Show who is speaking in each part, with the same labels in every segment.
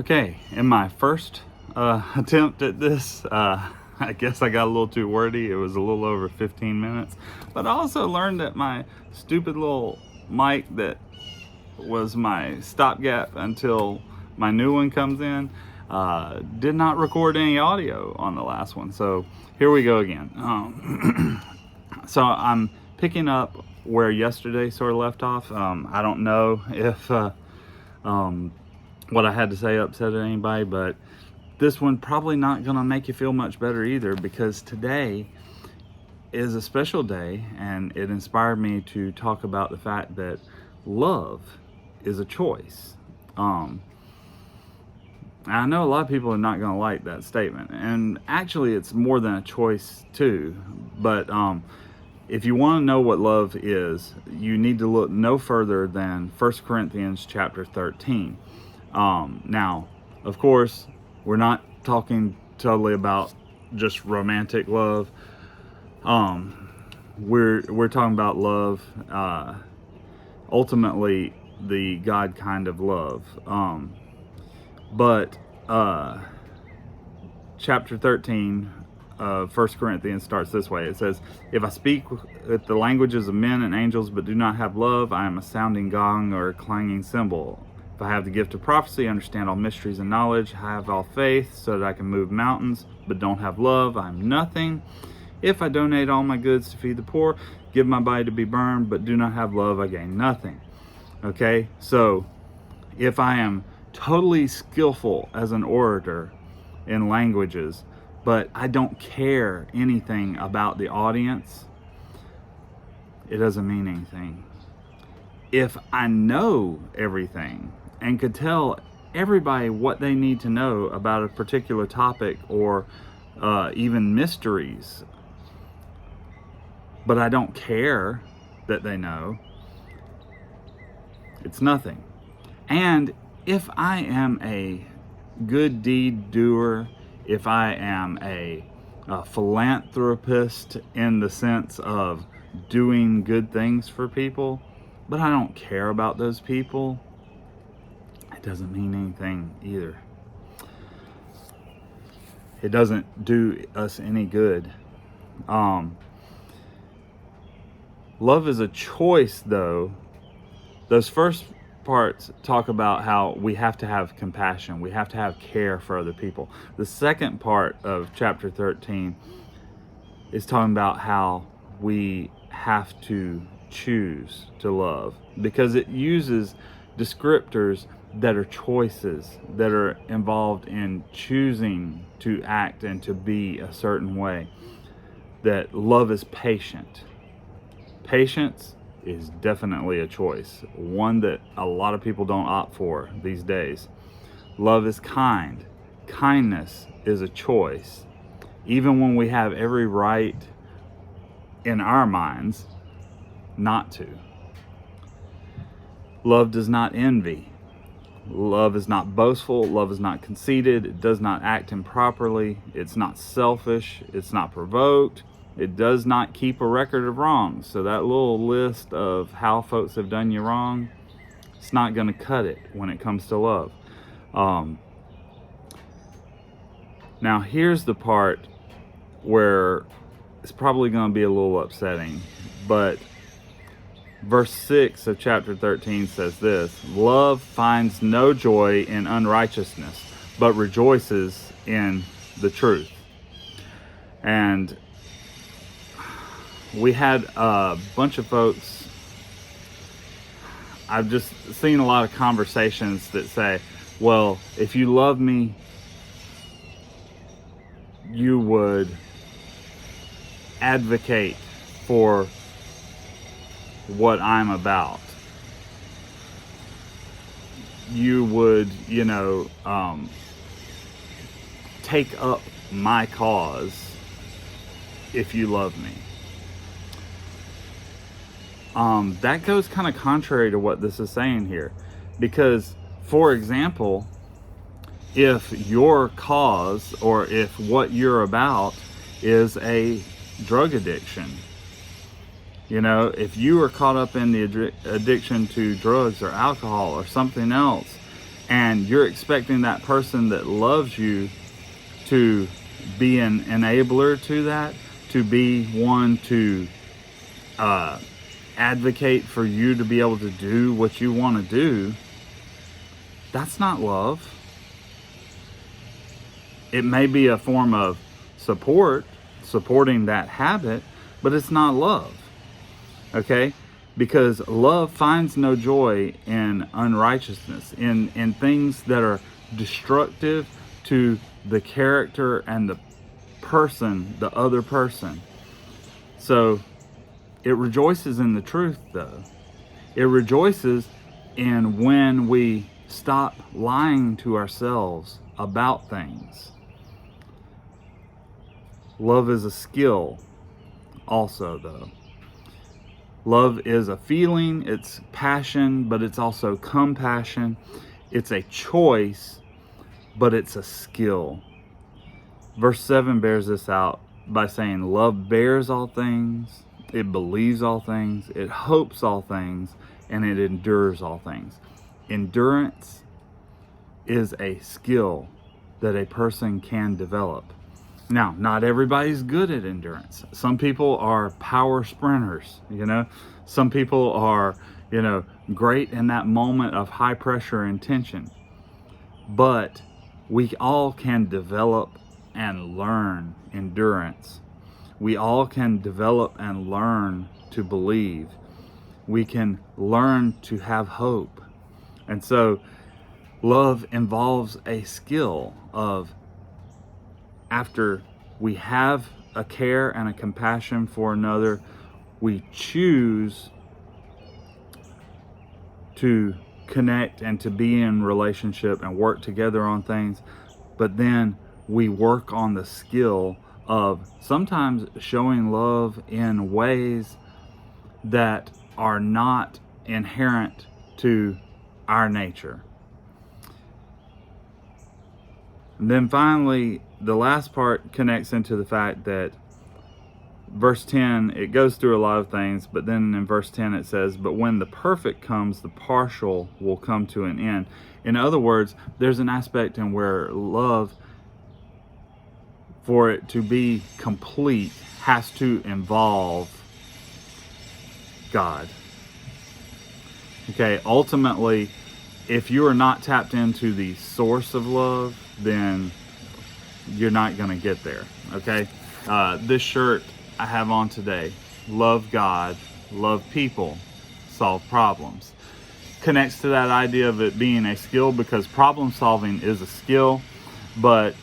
Speaker 1: Okay, in my first attempt at this, I guess I got a little too wordy. It was a little over 15 minutes. But I also learned that my stupid little mic that was my stopgap until my new one comes in did not record any audio on the last one. So here we go again. So I'm picking up where yesterday sort of left off. I don't know if what I had to say upset anybody, but this one probably not gonna make you feel much better either, because today is a special day and it inspired me to talk about the fact that love is a choice. I know a lot of people are not gonna like that statement, and actually it's more than a choice too, but if you want to know what love is, you need to look no further than 1 Corinthians chapter 13. Now, of course, we're not talking totally about just romantic love. We're talking about love, ultimately the God kind of love. But chapter 13 of 1 Corinthians starts this way. It says, "If I speak with the languages of men and angels but do not have love, I am a sounding gong or a clanging cymbal. If I have the gift of prophecy, understand all mysteries and knowledge, have all faith so that I can move mountains, but don't have love, I'm nothing. If I donate all my goods to feed the poor, give my body to be burned, but do not have love, I gain nothing." Okay, so if I am totally skillful as an orator in languages, but I don't care anything about the audience, it doesn't mean anything. If I know everything and could tell everybody what they need to know about a particular topic, or even mysteries, but I don't care that they know, it's nothing. And if I am a good deed doer, if I am a philanthropist in the sense of doing good things for people, but I don't care about those people, it doesn't mean anything either. It doesn't do us any good. Love is a choice, though. Those first parts talk about how we have to have compassion, we have to have care for other people. The second part of chapter 13 is talking about how we have to choose to love, because it uses descriptors that are choices, that are involved in choosing to act and to be a certain way. That love is patient. Patience is definitely a choice, one that a lot of people don't opt for these days. Love is kind. Kindness is a choice, even when we have every right in our minds not to. Love does not envy. Love is not boastful. Love is not conceited. It does not act improperly. It's not selfish. It's not provoked. It does not keep a record of wrongs. So that little list of how folks have done you wrong, it's not going to cut it when it comes to love. Now here's the part where it's probably going to be a little upsetting, but verse 6 of chapter 13 says this: "Love finds no joy in unrighteousness, but rejoices in the truth." And we had a bunch of folks, I've just seen a lot of conversations that say, well, if you love me, you would advocate for what I'm about. You would, take up my cause if you love me. That goes kind of contrary to what this is saying here, because, for example, if your cause, or if what you're about is a drug addiction, if you are caught up in the addiction to drugs or alcohol or something else, and you're expecting that person that loves you to be an enabler to that, to be one to advocate for you to be able to do what you want to do, that's not love. It may be a form of supporting that habit, but it's not love. Okay? Because love finds no joy in unrighteousness, in things that are destructive to the character and the person, the other person. So it rejoices in the truth, though. It rejoices in when we stop lying to ourselves about things. Love is a skill also, though. Love is a feeling, it's passion, but it's also compassion. It's a choice, but it's a skill. Verse 7 bears this out by saying, love bears all things, it believes all things, it hopes all things, and it endures all things. Endurance is a skill that a person can develop. Now, not everybody's good at endurance. Some people are power sprinters, Some people are, great in that moment of high pressure and tension. But we all can develop and learn endurance. We all can develop and learn to believe. We can learn to have hope. And so love involves a skill of, after we have a care and a compassion for another, we choose to connect and to be in relationship and work together on things, but then we work on the skill of sometimes showing love in ways that are not inherent to our nature. And then finally, the last part connects into the fact that verse 10, it goes through a lot of things, but then in verse 10 it says, but when the perfect comes, the partial will come to an end. In other words, there's an aspect in where love, for it to be complete, has to involve God. Okay, ultimately, if you are not tapped into the source of love, then you're not going to get there. Okay, this shirt I have on today, love God, love people, solve problems, connects to that idea of it being a skill, because problem solving is a skill. But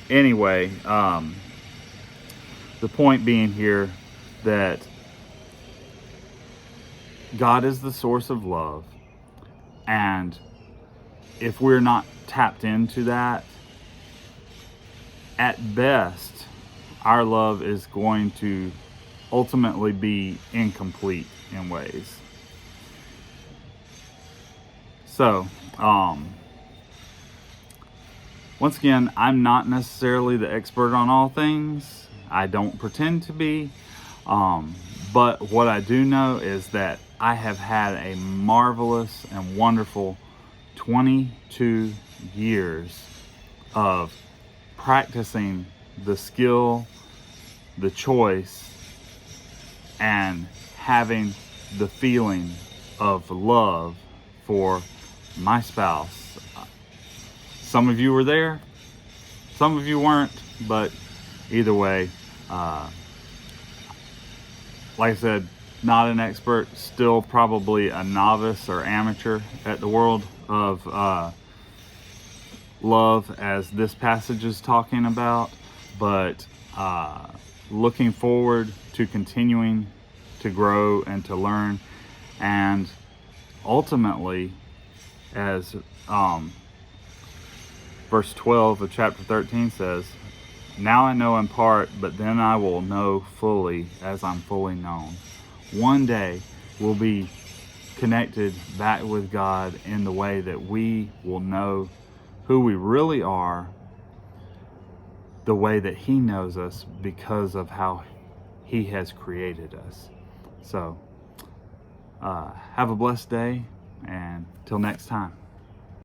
Speaker 1: anyway, the point being here that God is the source of love, and if we're not tapped into that, at best, our love is going to ultimately be incomplete in ways. So, once again, I'm not necessarily the expert on all things. I don't pretend to be. But what I do know is that I have had a marvelous and wonderful 22 years of practicing the skill, the choice, and having the feeling of love for my spouse. Some of you were there, some of you weren't, but either way, like I said, not an expert, still probably a novice or amateur at the world of love as this passage is talking about, but looking forward to continuing to grow and to learn, and ultimately, as verse 12 of chapter 13 says, now I know in part, but then I will know fully as I'm fully known. One day we'll be connected back with God in the way that we will know who we really are, the way that He knows us because of how He has created us. So, have a blessed day, and till next time.